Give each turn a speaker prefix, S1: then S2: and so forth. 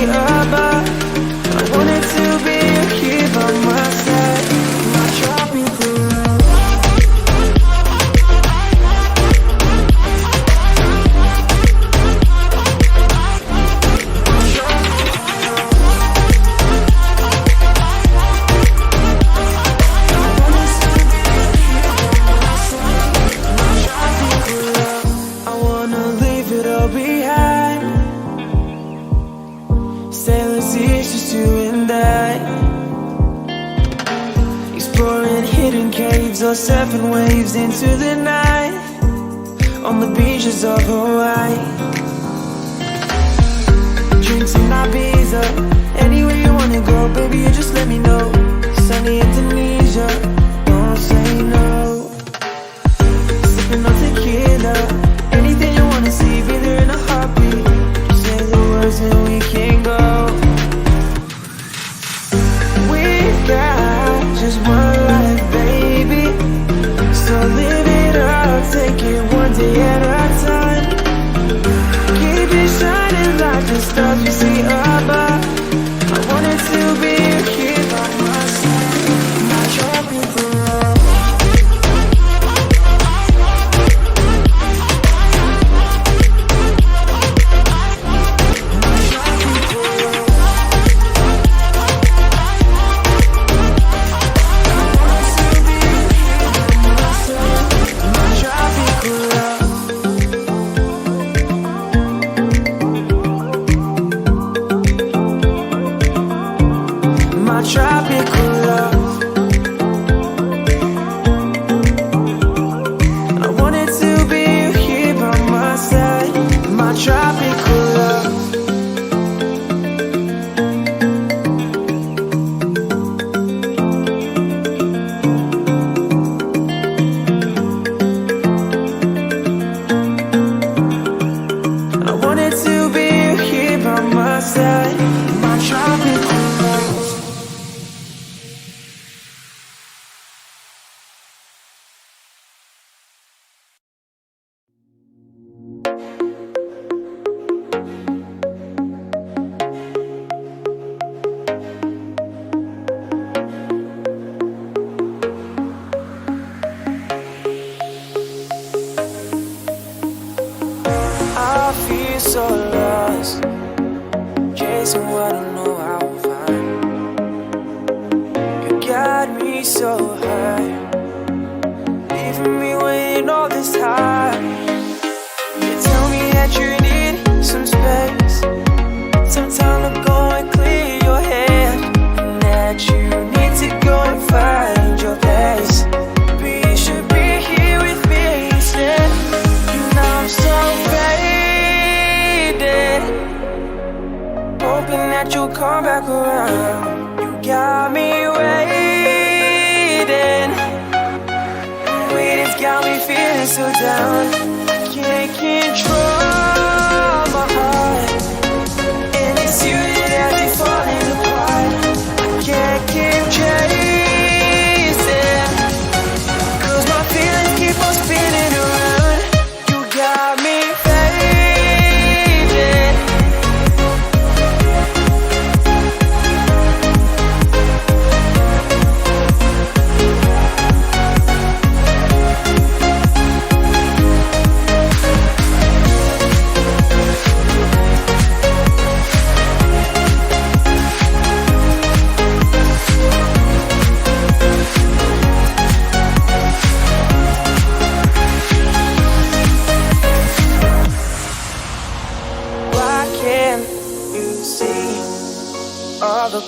S1: above. I wanted to be here by my side, my tropical love. I wanna leave it all behind. Sailors, it's just you and I, exploring hidden caves or surfing waves into the night on the beaches of Hawaii. Drinks in Ibiza, anywhere you wanna go, baby, you just let me know. Sunny Indonesia, don't say no. Sipping on tequila, anything you wanna see, be there in a heartbeat. Say the words and we can go. We got just one life, baby, so live it up, take it one day at a time. Keep it shining like the stars you see above. I wanted to be here by my side, my tropical love. My tropical love. I wanted to be here by my side, my tropical love. I wanted to be here by my side, my tropical love. I feel so lost, chasing what I know I will find. You got me so high, leaving me waiting all this time. You tell me that you need some space, some time to go and clear your head, and that you need to go and find your place. But you should be here with me instead. And I'm so faded, hoping that you'll come back around. You got me waiting, waiting's got me feeling so down. I can't control my heart, and it's you that has me falling apart. I can't keep chasing, 'cause my feelings keep on spinning around. You got me fading. Why can't you see all the